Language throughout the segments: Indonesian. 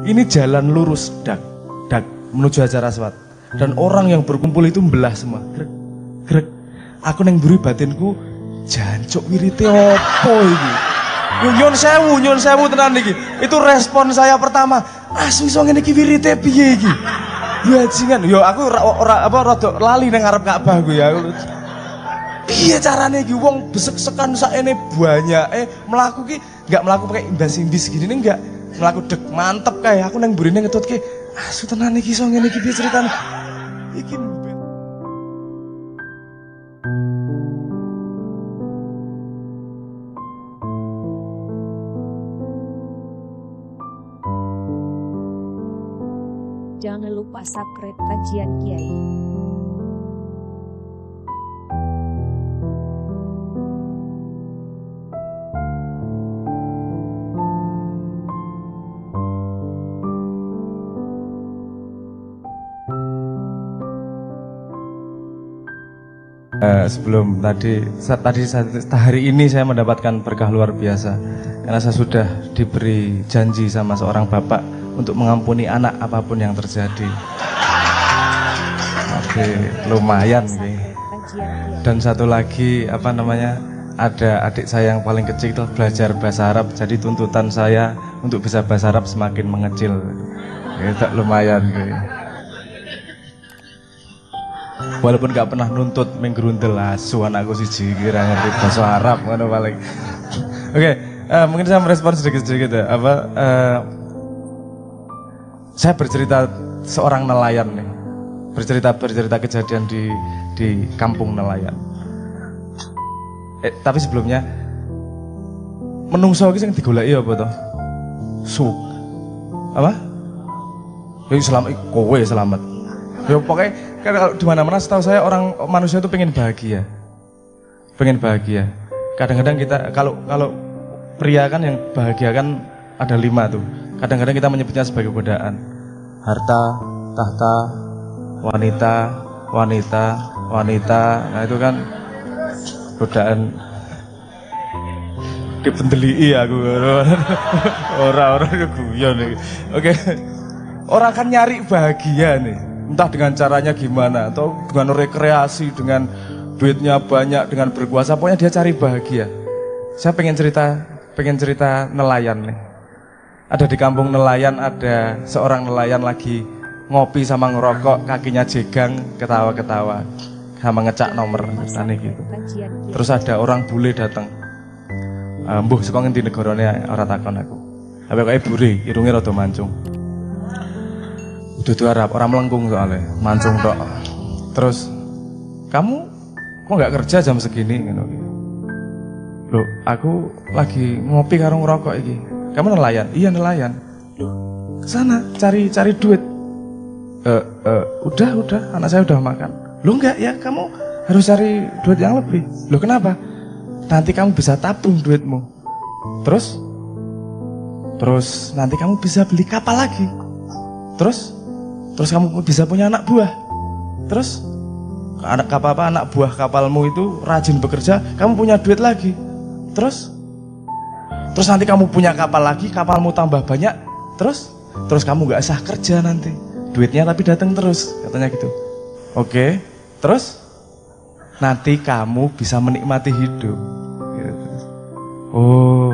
Ini jalan lurus dak menuju Hajar Aswad. Dan orang yang berkumpul itu membelah semua. Grek. Aku neng buri batinku jancuk wirite opo iki. Nyun sewu tenan iki. Itu respon saya pertama. Asu iso ngene iki wirite piye iki? Bajingan. Yo aku ora rada lali nang ngarep Ka'bah ku ya. Piye carane iki wong besek-sekan sakene banyak mlaku ki enggak mlaku pakai imbas-imbis gini nih enggak. Mlaku dek mantep kae aku nang burine ngetutke. Asu tenan iki iso ngene iki piye ceritane? Iki Jangan lupa subscribe Kajian Kiai. Sebelum hari ini saya mendapatkan berkah luar biasa karena saya sudah diberi janji sama seorang bapak untuk mengampuni anak apapun yang terjadi. Oke, lumayan nih. Dan satu lagi ada adik saya yang paling kecil belajar bahasa Arab, jadi tuntutan saya untuk bisa bahasa Arab semakin mengecil. Itu lumayan nih. Walaupun gak pernah nuntut menggerundel asu anakku siji kira ngerti bahasa Arab ngono paling. Oke, mungkin saya merespon sedikit-sedikit ya. Saya bercerita seorang nelayan nih. Bercerita kejadian di kampung nelayan. Tapi sebelumnya menungso iki sing digoleki apa to? Apa? Ya selamat kowe selamat. Ya pokoknya kan kalau di mana-mana setahu saya manusia itu pengen bahagia. Kadang-kadang kita kalau pria kan yang bahagia kan ada 5 tuh. Kadang-kadang kita menyebutnya sebagai godaan. Harta, tahta, wanita. Nah itu kan godaan. Dipendeli aku. Orang guyon nih. Oke. Orang kan nyari bahagia nih. Entah dengan caranya gimana, atau dengan rekreasi, dengan duitnya banyak, dengan berkuasa, pokoknya dia cari bahagia. Saya pengen cerita nelayan nih. Ada di kampung nelayan, ada seorang nelayan lagi ngopi sama ngerokok, kakinya jegang, ketawa-ketawa, sama ngecak nomor, aneh gitu. Terus ada orang bule datang. Mbuh saka ngendi negarane ora takon aku. Tapi kok bure, irunge rada mancung. Dudu Arab, orang melengkung soalnya, mancung tok. Terus, kamu kok nggak kerja jam segini? Loh, aku lagi ngopi karo ngerokok iki. Kamu nelayan? Iya nelayan. Loh, kesana cari duit. Udah, anak saya udah makan. Loh enggak ya, kamu harus cari duit yang lebih. Loh kenapa? Nanti kamu bisa tabung duitmu. Terus nanti kamu bisa beli kapal lagi. Terus kamu bisa punya anak buah. Terus anak buah kapalmu itu rajin bekerja, kamu punya duit lagi. Terus nanti kamu punya kapal lagi, kapalmu tambah banyak. Terus kamu nggak usah kerja nanti, duitnya tapi datang terus, katanya gitu. Oke, terus nanti kamu bisa menikmati hidup. Oh,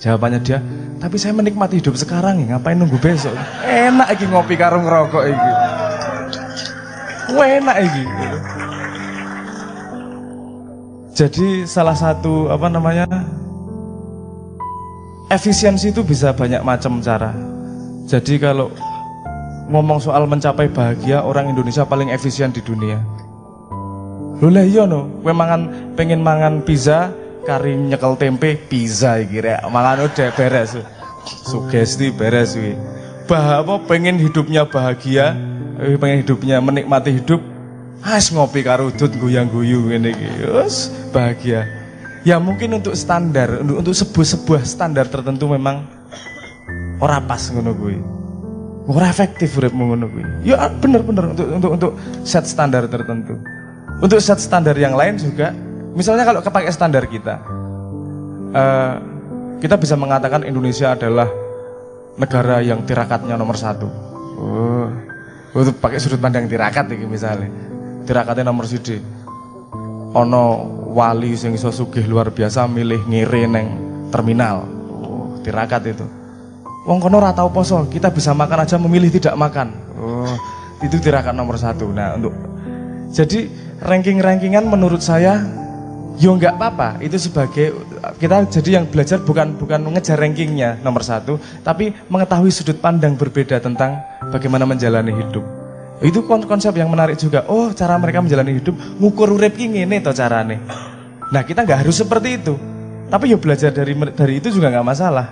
jawabannya dia, tapi saya menikmati hidup sekarang ya, ngapain nunggu besok? Enak iki ngopi karo ngerokok iki. Enak iki. Jadi salah satu efisiensi itu bisa banyak macam cara. Jadi kalau ngomong soal mencapai bahagia, orang Indonesia paling efisien di dunia. Lho lah iya no, kowe pengen mangan pizza, kari nyekel tempe, pizza iki rek. Mangan udah beres. Sugesti beres kuwi. Pengen hidupnya bahagia, pengen hidupnya menikmati hidup, ngopi karo udut guyang-guyu ngene iki. Wes bahagia. Ya mungkin untuk standar, untuk sebuah standar tertentu memang ora pas ngono kuwi. Ora efektif uripmu ngono kuwi. Ya bener untuk set standar tertentu. Untuk set standar yang lain juga, misalnya kalau kepakai standar kita bisa mengatakan Indonesia adalah negara yang tirakatnya nomor 1. Itu pakai sudut pandang tirakat iki misalnya. Tirakatnya nomor 1. Ono wali sing iso sugih luar biasa milih ngire neng terminal. Tirakat itu. Wong kono ora tau poso, kita bisa makan aja memilih tidak makan. Itu tirakat nomor 1. Nah, jadi ranking-rankingan menurut saya yo nggak apa-apa, itu sebagai kita jadi yang belajar bukan mengejar rankingnya nomor 1, tapi mengetahui sudut pandang berbeda tentang bagaimana menjalani hidup. Itu konsep yang menarik juga. Oh, cara mereka menjalani hidup ngukur urip ki ngene to carane. Nah, kita nggak harus seperti itu. Tapi ya belajar dari itu juga nggak masalah.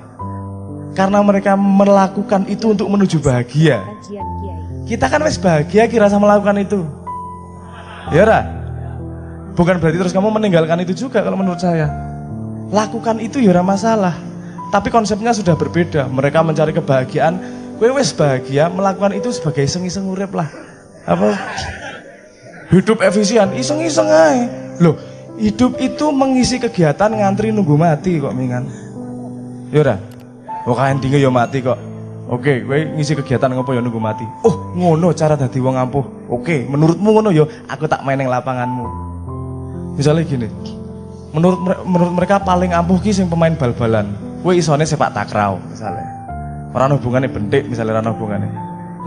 Karena mereka melakukan itu untuk menuju bahagia. Kajian Kiai. Kita kan wis bahagia kira sama melakukan itu. Ya ora? Bukan berarti terus kamu meninggalkan itu juga kalau menurut saya. Lakukan itu ya ora masalah. Tapi konsepnya sudah berbeda. Mereka mencari kebahagiaan. Kowe wis bahagia, melakukan itu sebagai iseng-iseng urip lah. Apa? Hidup efisien, iseng-iseng ae. Loh, hidup itu mengisi kegiatan ngantri nunggu mati kok mingan. Ya ora? Kok endinge ya mati kok. Oke, kowe ngisi kegiatan ngopo ya nunggu mati. Oh, ngono cara dadi wong ampuh. Oke, menurutmu ngono ya, aku tak main ning lapanganmu. Misalnya gini. Menurut mereka paling ampuh ki sing pemain bal-balan. Kowe isone sepak takraw misalnya. Ora ono hubungane bentik misalnya ora ono hubungane.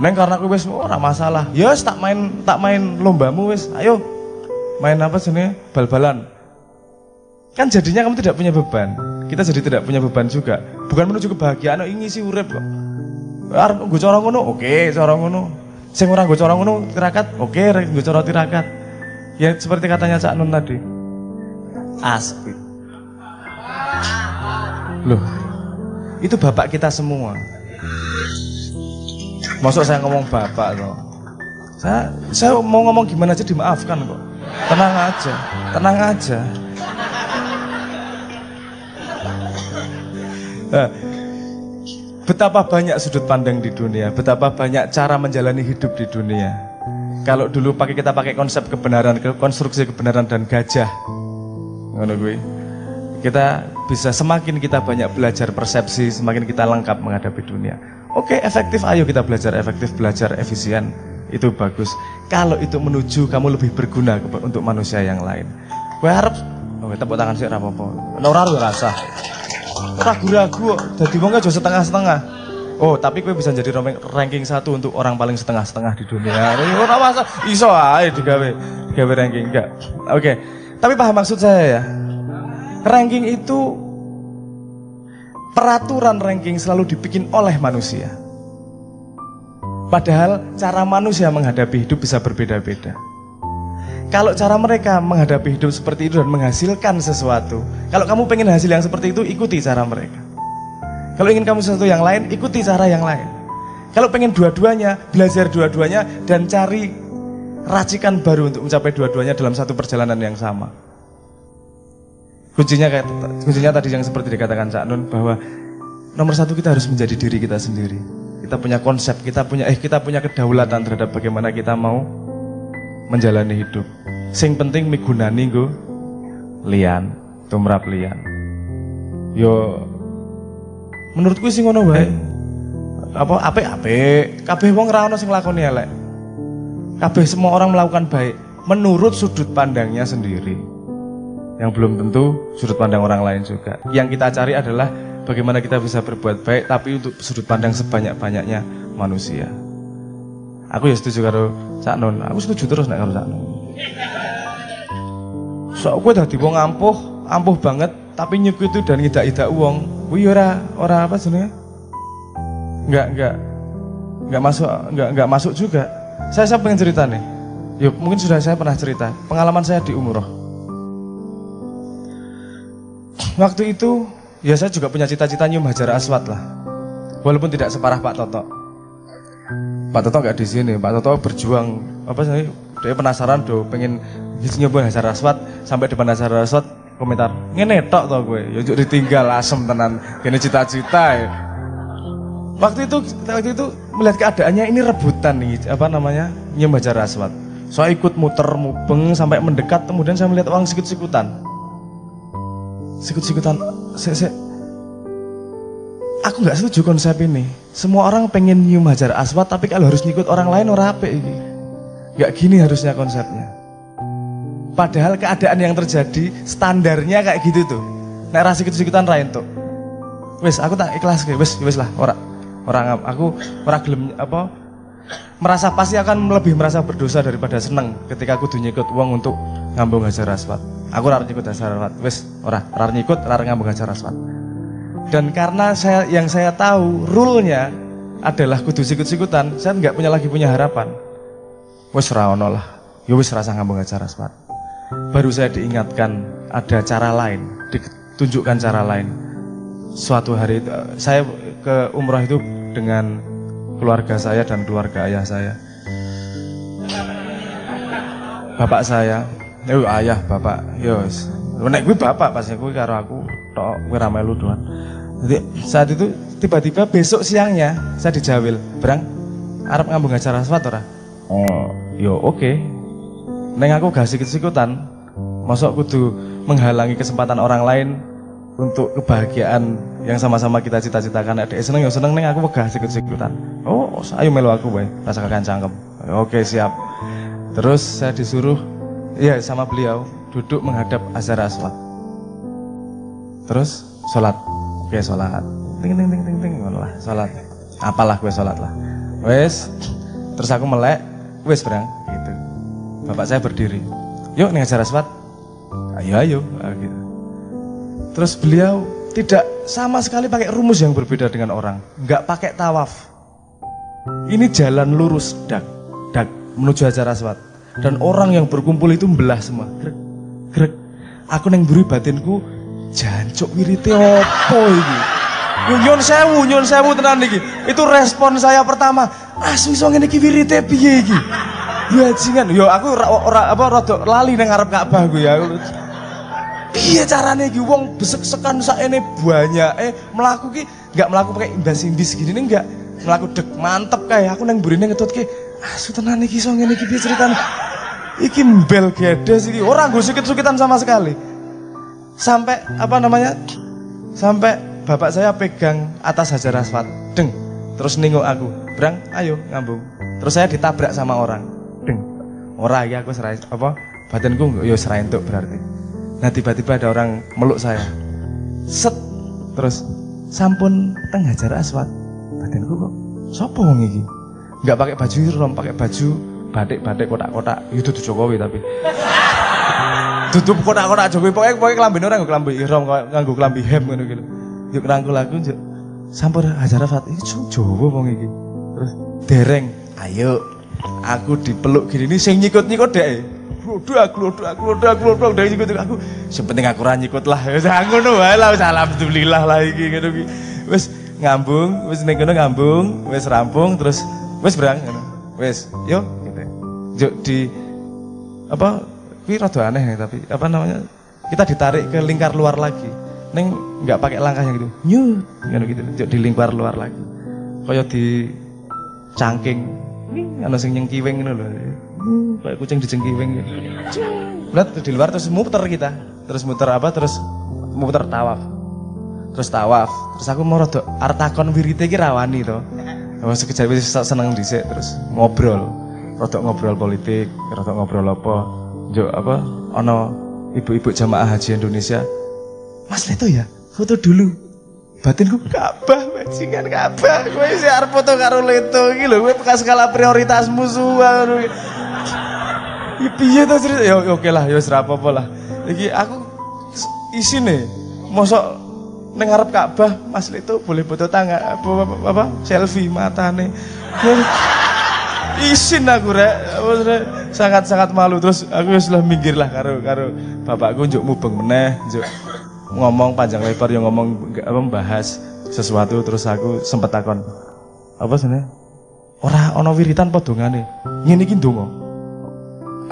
Neng karena kowe wis ora masalah. Ya wis tak main lombamu wis. Ayo. Main apa jenenge? Bal-balan. Kan jadinya kamu tidak punya beban. Kita jadi tidak punya beban juga. Bukan menuju kebahagiaan, ngisi urip kok. Arep nggo cara ngono, oke, cara ngono. Sing ora nggo cara ngono tirakat, oke, nggo cara tirakat. Ya seperti katanya Cak Nun tadi. Asik. Loh. Itu bapak kita semua. Maksud saya ngomong bapak loh. Saya mau ngomong gimana aja dimaafkan kok. Tenang aja, tenang aja. Betapa banyak sudut pandang di dunia, betapa banyak cara menjalani hidup di dunia. Kalau dulu kita pakai konsep kebenaran, konstruksi kebenaran dan gajah, ngono kuwi. Kita bisa semakin kita banyak belajar persepsi, semakin kita lengkap menghadapi dunia. Oke, efektif, ayo kita belajar efektif, belajar efisien, itu bagus. Kalau itu menuju kamu lebih berguna untuk manusia yang lain. Gue harap, tepuk tangan sih rapopo. Ora rasa. Ragu-ragu, jadi wong aja setengah-setengah. Oh, tapi gue bisa jadi ranking 1 untuk orang paling setengah-setengah di dunia. Ora masa iso ae digawe ranking enggak. Oke. Tapi paham maksud saya ya. Ranking itu peraturan ranking selalu dibikin oleh manusia. Padahal cara manusia menghadapi hidup bisa berbeda-beda. Kalau cara mereka menghadapi hidup seperti itu dan menghasilkan sesuatu, kalau kamu pengen hasil yang seperti itu, ikuti cara mereka. Kalau ingin kamu sesuatu yang lain, ikuti cara yang lain. Kalau pengen dua-duanya, belajar dua-duanya dan cari racikan baru untuk mencapai dua-duanya dalam satu perjalanan yang sama. Kuncinya tadi yang seperti dikatakan Cak Nun, bahwa nomor 1 kita harus menjadi diri kita sendiri. Kita punya konsep, kita punya kedaulatan terhadap bagaimana kita mau menjalani hidup. Sing penting migunani nggo liyan, tumrap liyan. Yo menurutku sing ngono wae. Apa apik-apik, kabeh wong ora ono sing lakoni elek. Kabeh semua orang melakukan baik menurut sudut pandangnya sendiri. Yang belum tentu sudut pandang orang lain juga. Yang kita cari adalah bagaimana kita bisa berbuat baik tapi untuk sudut pandang sebanyak-banyaknya manusia. Aku ya setuju karo Cak Nun. Aku setuju terus nek karo Cak Nun. So aku dadi wong ampuh banget tapi nyukutu dan ngidak-idak wong. Kuwi ora apa jenenge? Enggak masuk juga. Saya pengen cerita nih. Yuk, mungkin sudah saya pernah cerita. Pengalaman saya di umroh. Waktu itu, ya saya juga punya cita-cita nyium Hajar Aswad lah. Walaupun tidak separah Pak Toto. Pak Toto nggak di sini. Pak Toto berjuang apa sih? Dia penasaran pengen nyoba Hajar Aswad. Sampai depan Hajar Aswad komentar, ngene tok to gue. Ya juk ditinggal asem tenan. Kene cita-cita ya. Waktu itu melihat keadaannya ini rebutan nih, nyium Hajar Aswad. Saya ikut muter mubeng sampai mendekat, kemudian saya melihat orang sikut-sikutan. aku nggak setuju konsep ini. Semua orang pengen nyium Hajar Aswad, tapi kalau harus ngikut orang lain ora apik iki. Nggak gini harusnya konsepnya. Padahal keadaan yang terjadi standarnya kayak gitu tuh. Nek ra sikit-sikitan ra entuk. Wis aku tak ikhlas ke, wis lah aku ora gelem apa merasa pasti akan lebih merasa berdosa daripada seneng ketika aku nyikut wong untuk ngambung Hajar Aswad. Aku ora nyikut Hajar Aswad, wis ora nyikut, ora ngambung Hajar Aswad. Dan karena yang saya tahu rule-nya adalah kudu sikut-sikutan, saya nggak punya harapan. Wis ora ono lah. Ya wis rasa ngambung Hajar Aswad. Baru saya diingatkan ada cara lain, ditunjukkan cara lain. Suatu hari saya ke umrah itu dengan keluarga saya dan keluarga ayah saya. Bapak saya, ayah, bapak, yos. Nek kuwi bapak pas kuwi karo aku tok kuwi ra melu doan. Jadi saat itu tiba-tiba besok siangnya saya dijawil, "Brang, arep ngambung Hajar Aswad ora?" Oh, yo oke. Neng aku gak sikut-sikutan, mosok kudu menghalangi kesempatan orang lain untuk kebahagiaan yang sama-sama kita cita-citakan. Adek seneng ya seneng, neng aku wegah sikut-sikutan. Oh, ayo melu aku bae, rasa kakak cangkem. Oke, siap. Terus saya disuruh sama beliau duduk menghadap Hajar Aswad. Terus sholat. Oke, sholat. Ting ngono lah, sholat. Apalah gue sholat lah. Wes, terus aku melek, wes Brang, gitu. Bapak saya berdiri. Yuk ning Hajar Aswad. Ayo, gitu. Terus beliau tidak sama sekali pakai rumus yang berbeda dengan orang. Enggak pakai tawaf. Ini jalan lurus, dak, menuju Hajar Aswad. Dan orang yang berkumpul itu membelah semua. Grek. Aku neng buri batinku, jancuk wirite opo iki? Nyun sewu tenan iki. Itu respon saya pertama. Asu iso ngene iki wirite piye iki? Bajingan. Yo aku rada lali nang ngarep Ka'bah ku ya. Piye carane iki wong besek-sekan sakene banyak mlaku ki enggak mlaku pakai imbas-imbis gini nih enggak. Mlaku dek mantep kae aku nang burine ngetutke. Asu tenan iki iso ngene iki piye ceritane? Iki mbel gedes iki ora nggo sikit-sikitan sama sekali. Sampai sampai bapak saya pegang atas Hajar Aswad, deng. Terus nengok aku, Brang, ayo ngambung. Terus saya ditabrak sama orang, deng. Ora ya aku serai batinku yo serai entuk berarti. Nah tiba-tiba ada orang meluk saya, set. Terus sampun teng Hajar Aswad, batinku kok sopo wong iki? Enggak pakai baju ihram, pakai baju batik kotak-kotak. Itu tuh Jokowi tapi. Tutup kotak-kotak Jokowi pokoknya kelambine ora nggo klambi ihram, nganggo klambi hem ngono gitu. Yuk rangkul aku njuk. Sampun Hajar Aswad iki Jawa wong iki. Terus dereng, ayo. Aku dipeluk gini sing nyikut-nyikut dhek. Glodok dari nyikut aku. Sing penting aku ora nyikut lah. Wis ngono wae lah, alhamdulillah lah iki ngono iki. Wis ngambung, wis ning kono ngambung, wis rampung terus wis Brang ngono. Wis, yuk gitu. Yuk di kuwi rada aneh tapi kita ditarik ke lingkar luar lagi. Neng enggak pakai langkah yang gitu. Nyut ngono gitu. Yuk di lingkar luar lagi. Kaya di cangking. Ana sing nyengkiwing ngono lho. Kayak kucing dijengkiwing gitu. Berat di luar terus muter kita. Terus muter muter tawaf. Terus aku mau rada arep takon wirite iki rawani to. Sekejap wis seneng dhisik terus ngobrol. Rada ngobrol politik, rada ngobrol apa. Njuk ana ibu-ibu jamaah haji Indonesia. Mas Leto ya, foto dulu. Batinku Ka'bah, bajingan Ka'bah. Kowe sing arep foto karo Leto iki lho, kowe bekas skala prioritasmu suwe. Piye to cerita? Ya oke lah, ya wis ra apa-apa lah. Iki aku isine mosok ning ngarep Ka'bah, Mas Leto boleh foto selfie matane. Isin aku rek, sangat malu. Terus aku wis lah minggir lah karo bapakku njuk mubeng meneh, njuk ngomong panjang lebar yang ngomong membahas sesuatu. Terus aku sempet takon, apa sebenarnya? Ora ana wiritan apa dongane? Ngene iki ndonga.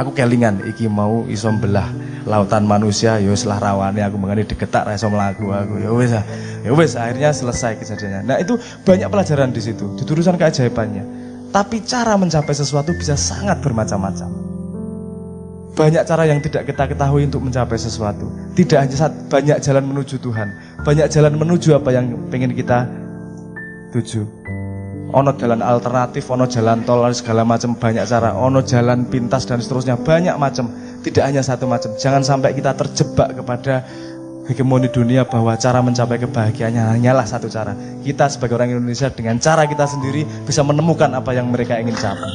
Aku kelingan iki mau iso mbelah lautan manusia ya wis lah rawane aku mengene digetak ra iso mlaku aku. Ya wis akhirnya selesai kejadiannya. Nah, itu banyak pelajaran di situ, di tulisan keajaibannya. Tapi cara mencapai sesuatu bisa sangat bermacam-macam. Banyak cara yang tidak kita ketahui untuk mencapai sesuatu. Tidak hanya banyak jalan menuju Tuhan, banyak jalan menuju apa yang pengen kita 7. Ono jalan alternatif, ono jalan tol, segala macam, banyak cara. Ono jalan pintas dan seterusnya, banyak macam. Tidak hanya satu macam. Jangan sampai kita terjebak kepada hegemoni dunia bahwa cara mencapai kebahagiaannya hanyalah satu cara. Kita sebagai orang Indonesia dengan cara kita sendiri bisa menemukan apa yang mereka ingin capai.